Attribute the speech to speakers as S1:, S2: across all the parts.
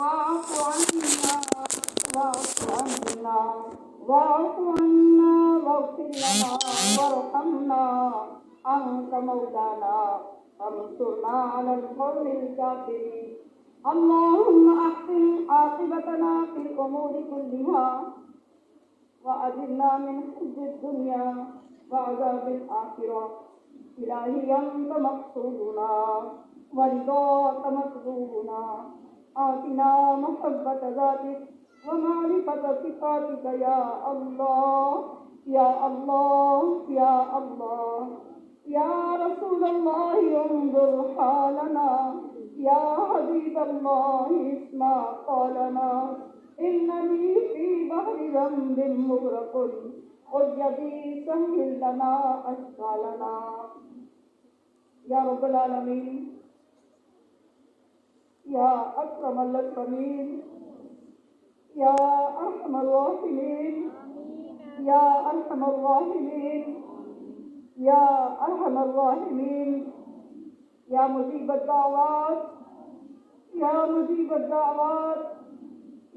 S1: واعف عنا واعف عنا واعف عنا واغفر لنا وارحمنا أنت مولانا فانصرنا على القوم الكافرين. اللهم أحسن عاقبتنا في الأمور كلها وأجرنا من خزي الدنيا وعذاب الآخرة. إلهي أنت مقصودنا ورضاك مطلوبنا. آتنا محبة ذاتك ومعرفة صفاتك يا الله يا الله يا الله. يا رسول الله انظر حالنا، يا حبيب الله اسمع قولنا. إنني في بحر ذنب مغرق، خذ يدي سهل لنا أشغالنا. یا رب العالمین، یا اکرم الاکرمین، یا ارحم الراحمین، یا ارحم الراحمین، یا ارحم الراحمین، یا مجیب الدعوات، یا مجیب الدعوات،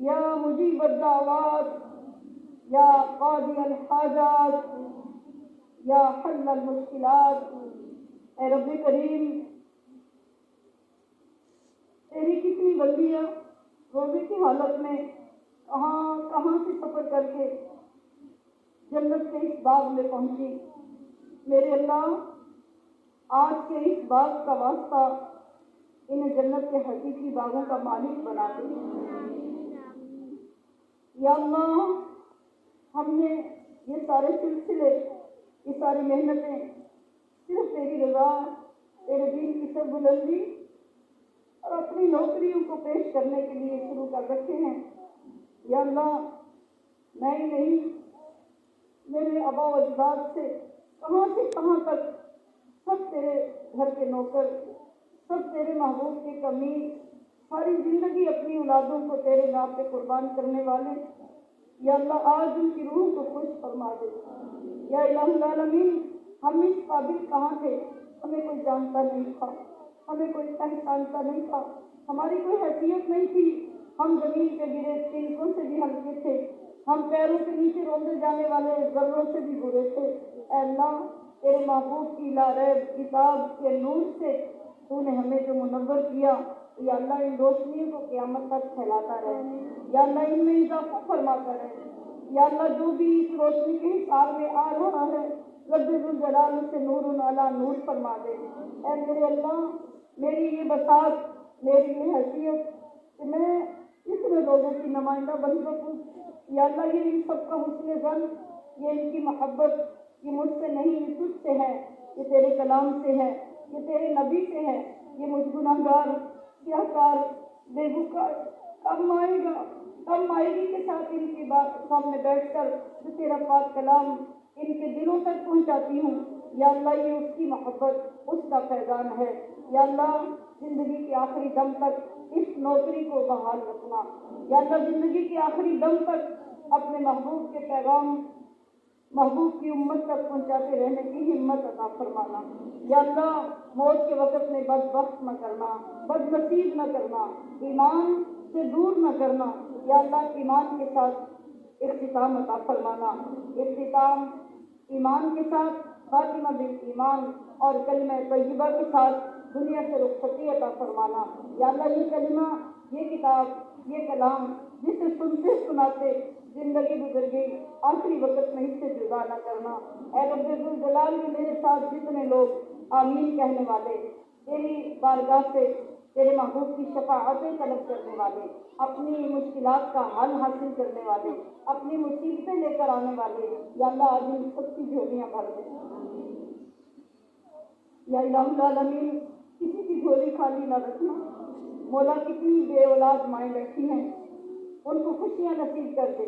S1: یا مجیب الدعوات، یا قاضی الحاجات، یا حل المشکلات. اے رب کریم، تیری کتنی بندیاں روزے کی حالت میں کہاں سے سفر کر کے جنت کے اس باغ میں پہنچی. میرے اللہ، آج کے اس باغ کا واسطہ انہیں جنت کے حقیقی باغوں کا مالک بنا دے. یا اللہ، ہم نے یہ سارے سلسلے، یہ ساری محنتیں صرف تیری رضا، تیرے دین کی سربلندی اور اپنی نوکریوں کو پیش کرنے کے لیے شروع کر رکھے ہیں. یا اللہ، میں ہی نہیں، میرے آبا و اجداد سے کہاں تک سب تیرے گھر کے نوکر، سب تیرے محبوب کے کمین، ساری زندگی اپنی اولادوں کو تیرے نام پہ قربان کرنے والے. یا اللہ، آج ان کی روح کو خوش فرما دے. یا الہ العالمین، ہم اس قابل کہاں تھے؟ ہمیں کوئی جانتا نہیں تھا، ہمیں کوئی پہچانتا نہیں تھا، ہماری کوئی حیثیت نہیں تھی. ہم زمین کے گرے تنکوں سے بھی ہلکے تھے، ہم پیروں کے نیچے رونده جانے والے ذروں سے بھی برے تھے. اے اللہ، تیرے محبوب کی لاریب کتاب کے نور سے تو نے ہمیں جو منور کیا، یا اللہ ان روشنیوں کو قیامت تک پھیلاتا رہے. یا اللہ ان میں اضافہ فرماتا رہے. یا اللہ، جو بھی اس روشنی کے حساب میں آ رہا ہے، رب ذوالجلال سے نور علی نور فرما دے. اے میرے اللہ، میری یہ بساط، میری یہ حیثیت کہ میں اتنے لوگوں کی نمائندہ بن سکوں. یا اللہ، یہ ان سب کا حسن ظن، یہ ان کی محبت، یہ مجھ سے نہیں، یہ تجھ سے ہے، یہ تیرے کلام سے ہے، یہ تیرے نبی سے ہے. یہ مجھ گناہگار، سیاہکار، بے وقار کم آئے گی کے ساتھ ان کی بات سامنے بیٹھ کر جو تیرا پاک کلام ان کے دلوں تک پہنچاتی ہوں. یا اللہ، یہ اس کی محبت، اس کا فیضان ہے. یا اللہ، زندگی کے آخری دم تک اس نوکری کو بحال رکھنا. یا اللہ، زندگی کے آخری دم تک اپنے محبوب کے پیغام محبوب کی امت تک پہنچاتے رہنے کی ہمت عطا فرمانا. یا اللہ، موت کے وقت میں بدبخت نہ کرنا، بد نصیب نہ کرنا، ایمان سے دور نہ کرنا. یا اللہ، ایمان کے ساتھ اختتام عطا فرمانا. اختتام ایمان کے ساتھ، خاتمہ بالایمان اور کلمہ طیبہ کے ساتھ دنیا سے رخصتی عطا فرمانا. یا اللہ، یہ کلمہ، یہ کتاب، یہ کلام جسے سنتے سناتے زندگی گزر گئی، آخری وقت میں اس سے جدا نہ کرنا. اے رب ذوالجلال، میں میرے ساتھ جتنے لوگ آمین کہنے والے، تیری بارگاہ سے تیرے محبوب کی شفاعتیں طلب کرنے والے، اپنی مشکلات کا حل حاصل کرنے والے، اپنی مصیبتیں لے کر آنے والے، یا اللہ آج ان سب کی جھولیاں بھر دے. یا الہ العالمین، کسی کی جھولی خالی نہ رکھنا. مولا، کتنی بے اولاد مائیں بیٹھی ہیں، ان کو خوشیاں نصیب کر دے.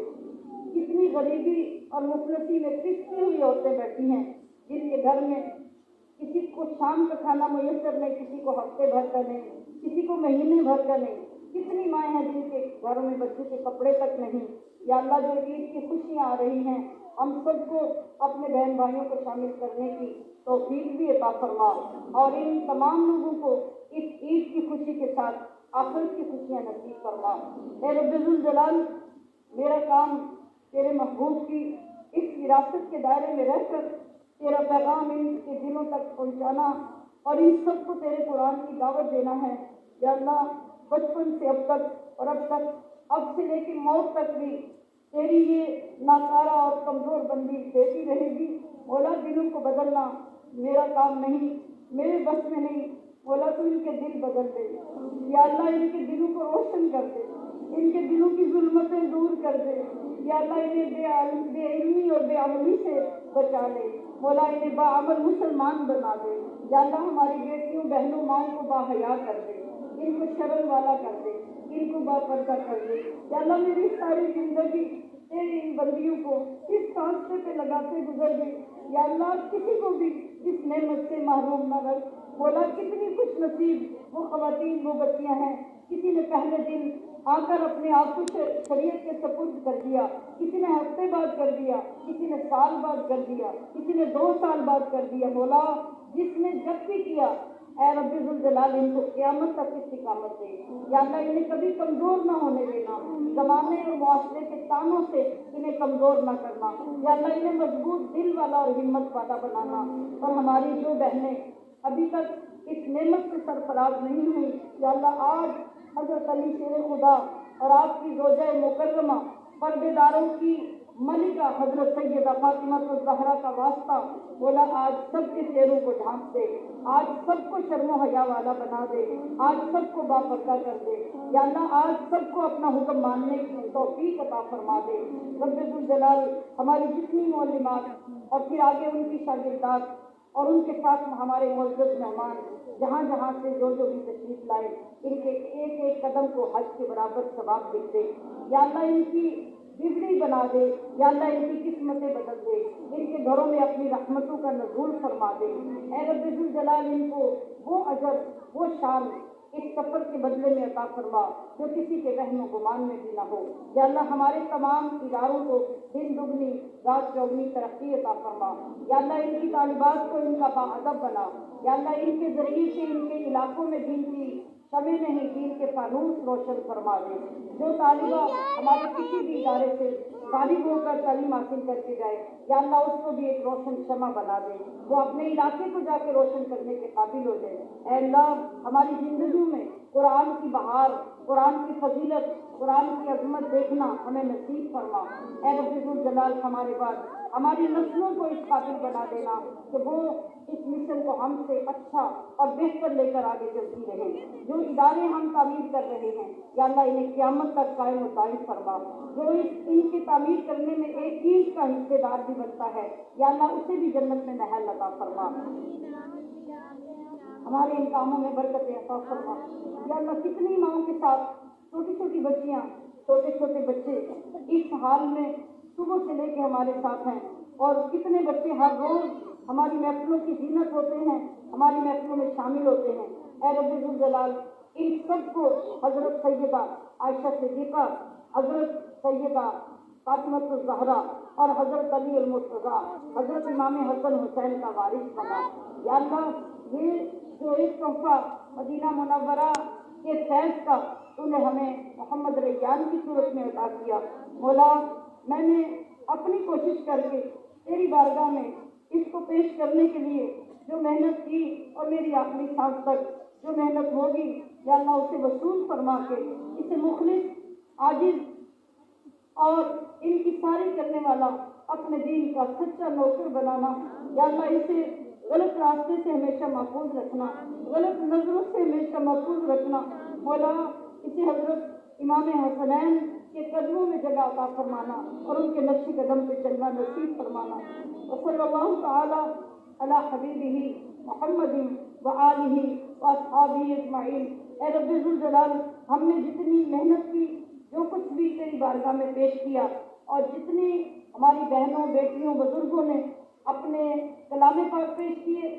S1: کتنی غریبی اور مفلسی میں پستی ہوئی عورتیں بیٹھی ہیں جن کے گھر میں کسی کو شام کا کھانا میسر نہیں، کسی کو ہفتے بھر کا نہیں، کسی کو مہینے بھر کا نہیں. کتنی مائیں ہیں جن کے گھروں میں بچوں کے کپڑے تک نہیں. یا اللہ، جو عید کی خوشیاں آ رہی ہیں، ہم سب کو اپنے بہن بھائیوں کو شامل کرنے کی توفیق بھی عطا فرما، اور ان تمام لوگوں کو اس عید کی خوشی کے ساتھ آخرت کی خوشیاں نصیب فرما۔ اے رب ذوالجلال، میرا کام تیرے محبوب کی اس وراثت کے دائرے میں رہ کر تیرا پیغام ان کے دلوں تک پہنچانا اور ان سب کو تیرے قرآن کی دعوت دینا ہے۔ یا اللہ، بچپن سے اب تک اور اب سے لے کے موت تک بھی تیری یہ ناکارہ اور کمزور بندی دیتی رہے گی۔ مولا، دلوں کو بدلنا میرا کام نہیں، میرے بس میں نہیں۔ مولا، تو ان کے دل بدل دے۔ یا اللہ، ان کے دلوں کو روشن کر دے، ان کے دلوں کی ظلمتیں دور کر دے۔ یا اللہ، انہیں بے علمی اور بے عملی سے بچا لے۔ مولا، انہیں باعمل مسلمان بنا دے۔ یا اللہ، ہماری بیٹیوں بہنوں ماؤں کو باحیا کر دے، ان کو شرم والا کر دے، ان کو باپردہ کر دے۔ یا اللہ، میری ساری زندگی تیری ان بندیوں کو اس راستے پہ لگاتے گزر گئی۔ یا اللہ، کسی کو بھی اس نعمت سے محروم نہ رکھ۔ مولا، کتنی خوش نصیب وہ خواتین وہ بچیاں ہیں، کسی نے پہلے دن آ کر اپنے آپ کو شریعت کے سپرد کر دیا، کسی نے ہفتے بعد کر دیا، کسی نے سال بعد کر دیا، کسی نے 2 سال بعد کر دیا۔ مولا، جس نے جب بھی کیا، اے رب ذوالجلال، ان کو قیامت تک استقامت دے۔ یا اللہ، انہیں کبھی کمزور نہ ہونے دینا، زمانے اور معاشرے کے تانوں سے انہیں کمزور نہ کرنا۔ یا اللہ، انہیں مضبوط دل والا اور ہمت والا بنانا۔ اور ہماری جو بہنیں ابھی تک اس نعمت سے سرفراز نہیں ہوئی، یا اللہ، آج حضرت علی شیر خدا اور آپ کی زوجہ مکرمہ پردے داروں کی ملکہ حضرت سیدہ فاطمہ الزہرا کا واسطہ، مولا، آج سب کے چہروں کو ڈھانپ دے، آج سب کو شرم و حیا والا بنا دے، آج سب کو باپردہ کر دے۔ یا اللہ، آج سب کو اپنا حکم ماننے کی توفیق عطا فرما دے۔ رب ذوالجلال، ہماری جتنی معلمات اور پھر آگے ان کی شاگردات اور ان کے ساتھ ہمارے معزز مہمان جہاں جہاں سے جو بھی تشریف لائے، ان کے ایک ایک قدم کو حج کے برابر ثواب لکھ دے۔ یا اللہ، ان کی بگڑی بنا دے۔ یا اللہ، ان کی قسمتیں بدل دے، ان کے گھروں میں اپنی رحمتوں کا نزول فرما دے۔ اے رب ذوالجلال، ان کو وہ اجر وہ شان اس سفر کے بدلے میں عطا فرما جو کسی کے وہم و گمان میں بھی نہ ہو۔ یا اللہ، ہمارے تمام اداروں کو دن دگنی رات چوگنی ترقی عطا فرما۔ یا اللہ، ان کی طالبات کو ان کا باادب بنا۔ یا اللہ، ان کے ذریعے سے ان کے علاقوں میں دین کی شمع نہیں، دین کے فانوس روشن فرما دے۔ جو طالبہ ہمارے کسی بھی ادارے سے فارغ ہو کر تعلیم حاصل کر کے جائے، یا اللہ، اس کو بھی ایک روشن شمع بنا دے، وہ اپنے علاقے کو جا کے روشن کرنے کے قابل ہو جائے۔ اے اللہ، ہماری زندگیوں میں قرآن کی بہار، قرآن کی فضیلت، قرآن کی عظمت دیکھنا ہمیں نصیب فرما۔ اے رب ذوالجلال، ہمارے بعد ہماری نسلوں کو اس قابل بنا دینا کہ وہ اس مشن کو ہم سے اچھا اور بہتر لے کر آگے چلتی رہیں۔ جو ادارے ہم تعمیر کر رہے ہیں، یا اللہ، انہیں قیامت تک قائم و دائم فرما۔ جو ان کی تعمیر کرنے میں ایک چیز کا حصے دار بھی بنتا ہے، یا اللہ، اسے بھی جنت میں محل عطا فرما۔ ہمارے ان کاموں میں برکت عطا فرما۔ یا اللہ، کتنی ماؤں کے ساتھ چھوٹی چھوٹی بچیاں، چھوٹے چھوٹے بچے اس حال میں صبح سے لے کے ہمارے ساتھ ہیں، اور کتنے بچے ہر روز ہماری محفلوں کی زینت ہوتے ہیں، ہماری محفلوں میں شامل ہوتے ہیں۔ اے رب ذوالجلال، ان سب کو حضرت سیدہ عائشہ صدیقہ، حضرت سیدہ فاطمہ الزہرا اور حضرت علی المرتضیٰ، حضرت امام حسن حسین کا وارث بنا۔ یا اللہ، یہ جو ایک تحفہ مدینہ منورہ کے فیض کا تو نے ہمیں محمد ریان کی صورت میں عطا کیا، مولا، میں نے اپنی کوشش کر کے تیری بارگاہ میں اس کو پیش کرنے کے لیے جو محنت کی اور میری آخری سانس تک جو محنت ہوگی، یا اللہ، اسے وصول فرما کے اسے مخلص، عاجز اور ان کی ساری کرنے والا اپنے دین کا سچا نوکر بنانا۔ یا اللہ، اسے غلط راستے سے ہمیشہ محفوظ رکھنا، غلط نظروں سے ہمیشہ محفوظ رکھنا۔ مولا، اسے حضرت امام حسنین کے قدموں میں جگہ عطا فرمانا اور ان کے نقش قدم پہ چلنا نصیب فرمانا۔ وصلی اللہ تعالی علی حبیبہ محمد وآلہ واصحابہ اجمعین۔ اے رب ذوالجلال، ہم نے جتنی محنت کی، جو کچھ بھی تیری بارگاہ میں پیش کیا، اور جتنی ہماری بہنوں، بیٹیوں، بزرگوں نے اپنے کلام پاک پیش کیے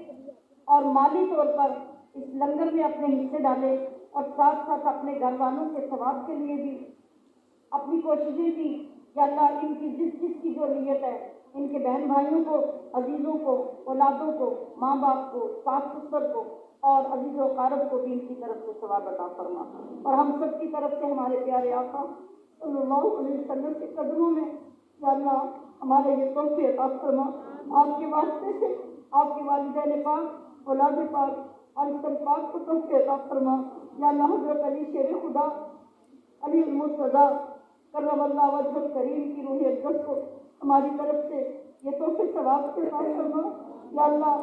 S1: اور مالی طور پر اس لنگر میں اپنے حصے ڈالے، اور ساتھ ساتھ اپنے گھر والوں کے ثواب کے لیے بھی اپنی کوششیں کی، یا اللہ، ان کی جس کی جو نیت ہے، ان کے بہن بھائیوں کو، عزیزوں کو، اولادوں کو، ماں باپ کو، ساس سسر کو اور عزیز و اقارب کو بھی ان کی طرف سے ثواب عطا فرما، اور ہم سب کی طرف سے ہمارے پیارے آقا صلی اللہ علیہ وسلم کے قدموں میں یا اللہ ہمارے یہ تحفے عطا فرما، آپ کے واسطے سے آپ کے والدین پاک، اولاد پاک اور سب پاک کو تحفے عطا فرما یا اللہ حضرت علی شیر خدا علی المرتضیٰ کرم اللہ وجہ الکریم کی روح اقدس کو ہماری طرف سے یہ تحفے ثواب سے عطا فرما یا اللہ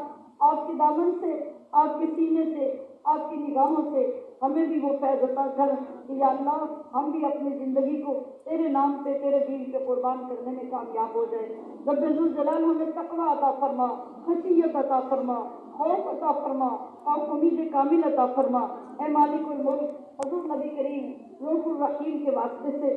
S1: آپ کے دامن سے، آپ کے سینے سے، آپ کی نگاہوں سے ہمیں بھی وہ فیض عطا کر کہ یا اللہ ہم بھی اپنی زندگی کو تیرے نام پہ، تیرے دین پہ قربان کرنے میں کامیاب ہو جائے۔ رب ذوالجلال ہمیں تقویٰ عطا فرما، خشیت عطا فرما، خوف عطا فرما اور امید کامل عطا فرما۔ اے مالک الملک، حضور نبی کریم رؤوف الرحیم کے واسطے سے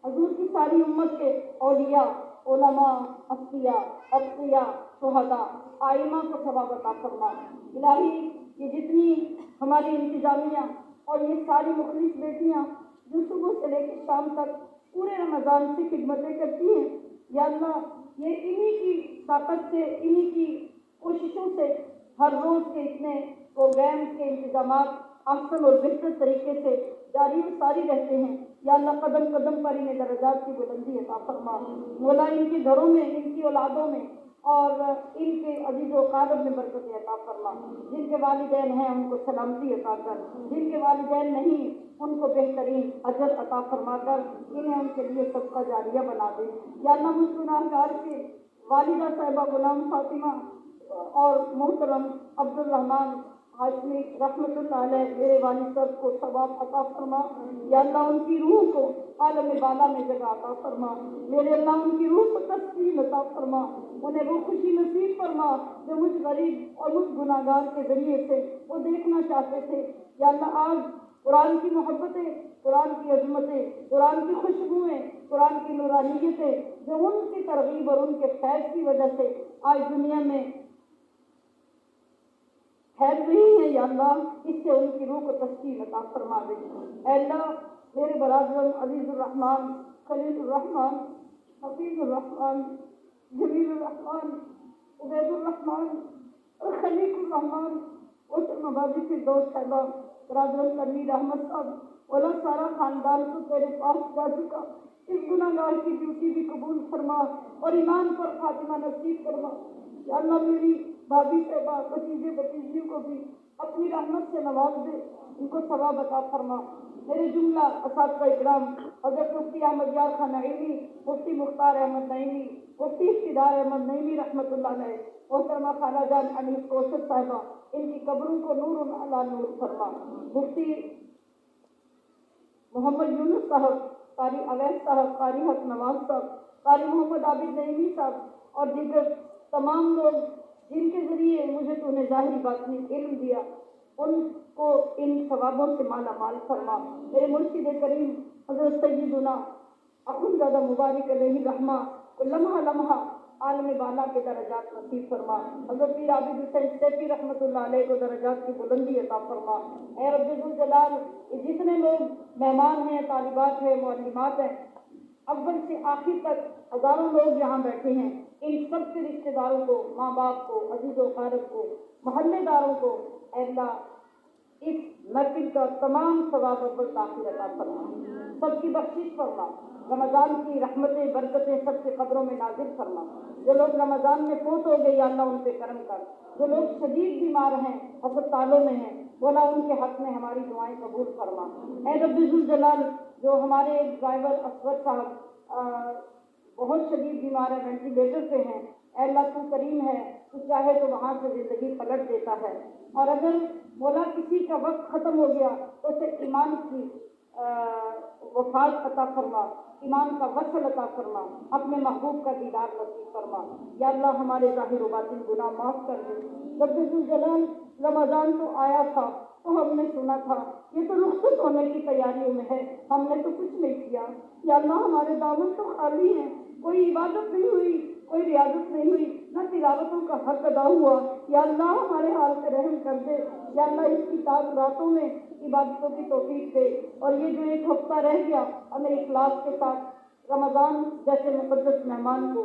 S1: حضور کی ساری امت کے اولیاء، علماء، اصفیاء، اتقیاء، شہداء، آئمہ کو ثواب عطا فرما۔ الہی یہ جتنی ہماری انتظامیہ اور یہ ساری مخلص بیٹیاں جو صبح سے لے کے شام تک پورے رمضان سے خدمتیں کرتی ہیں یا اللہ یہ انہی کی طاقت سے، انہی کی کوششوں سے ہر روز کے اتنے پروگرام کے انتظامات احسن اور بہتر طریقے سے جاری و ساری رہتے ہیں یا اللہ قدم قدم پر انہیں درجات کی بلندی عطا فرما۔ مولا ان کے گھروں میں، ان کی اولادوں میں اور ان کے عزیز و اقارب میں برکت عطا فرما۔ جن کے والدین ہیں ان کو سلامتی عطا کر، جن کے والدین نہیں ان کو بہترین اجر عطا فرما کر انہیں ان کے لیے صدقہ جاریہ بنا دے یا اللہ مجھ گناہگار کے والدہ صاحبہ غلام فاطمہ اور محترم عبدالرحمان ہاشمی رحمۃ اللہ علیہ میرے والد صاحب کو ثواب عطا فرما یا اللہ ان کی روح کو عالم بالا میں جگہ عطا فرما، میرے اللہ ان کی روح کو تسکین عطا فرما، انہیں وہ خوشی نصیب فرما جو مجھ غریب اور مجھ گناہگار کے ذریعے سے وہ دیکھنا چاہتے تھے یا اللہ آج قرآن کی محبتیں، قرآن کی عظمتیں، قرآن کی خوشبوئیں، قرآن کی نورانیتیں جو ان کی ترغیب اور ان کے فیض کی وجہ سے آج دنیا میں پھیل رہی ہیں یا اللہ اس سے ان کی روح کو تسکین عطا فرما دے۔ اے اللہ میرے برادران عزیز الرحمان، خلیل الرحمان، حفیظ الرحمان، جمیل الرحمان، عبید الرحمان اور خلیق الرحمان اور مبادی کے دوست صاحبہ برادران تنویر احمد صاحب اولا سارا خاندان کو تیرے پاس جا چکا، اس گناہگار کی ڈیوٹی بھی قبول فرما اور ایمان پر خاتمہ نصیب فرما یا اللہ میری بھابھی صاحبہ، بھتیجے بھتیجیوں کو بھی اپنی رحمت سے نواز دے، ان کو ثواب عطا فرما۔ میرے جملہ اساتذہ اکرام حضرت مفتی احمد یار خان نعیمی، مفتی مختار احمد نعیمی، مفتی اقتدار احمد نعیمی رحمۃ اللہ علیہ، محترمہ خالہ جان انیس کوثر صاحبہ ان کی قبروں کو نور علی نور فرما، مفتی محمد یونس صاحب، قاری اویس صاحب، قاری حق نواز صاحب، قاری محمد عابد نعیمی صاحب اور دیگر تمام لوگ جن کے ذریعے مجھے تو نے ظاہری باطنی علم دیا ان کو ان ثوابوں سے مالا مال فرما۔ میرے مرشد کریم حضرت سیدنا اخندزادہ مبارک علیہ رحمہ کو لمحہ لمحہ عالم بالا کے درجات نصیب فرما، حضرت پیر عابد حسین سیفی رحمۃ اللہ علیہ کو درجات کی بلندی عطا فرما۔ اے رب ذوالجلال جتنے لوگ مہمان ہیں، طالبات ہیں، معلمات ہیں، اول سے آخر تک ہزاروں لوگ یہاں بیٹھے ہیں، ان سب کے رشتے داروں کو، ماں باپ کو، عزیز و اقارب کو، محلے داروں کو اے اللہ اس محفل کا تمام ثواب اول تاخیر عطا فرما، سب کی بخشش فرما، رمضان کی رحمتیں برکتیں سب کے قبروں میں نازل فرما۔ جو لوگ رمضان میں فوت ہو گئے یا اللہ ان پہ کرم کر، جو لوگ شدید بیمار ہیں، ہسپتالوں میں ہیں، مولا ان کے حق میں ہماری دعائیں قبول فرما۔ اے رب ذوالجلال جو ہمارے ڈرائیور اسود صاحب بہت شدید بیمار ہے، وینٹیلیٹر پہ ہیں، اے اللہ تو کریم ہے، تو چاہے تو وہاں سے زندگی پلٹ دیتا ہے، اور اگر مولا کسی کا وقت ختم ہو گیا تو اسے ایمان کی وفات عطا فرما، ایمان کا وصل عطا فرما، اپنے محبوب کا دیدار نصیب فرما یا اللہ ہمارے ظاہر و باطن گناہ معاف کر دے۔ رب ذوالجلال رمضان تو آیا تھا تو ہم نے سنا تھا یہ تو رخصت ہونے کی تیاریوں میں ہے، ہم نے تو کچھ نہیں کیا یا اللہ ہمارے دامن تو خالی ہیں، کوئی عبادت نہیں ہوئی، کوئی ریاضت نہیں ہوئی، نہ تلاوتوں کا حق ادا ہوا یا اللہ ہمارے حال پہ رحم کر دے یا اللہ اس کی تاک راتوں میں عبادتوں کی توفیق دے، اور یہ جو ایک ہفتہ رہ گیا ہمیں اخلاص کے ساتھ رمضان جیسے مقدس مہمان کو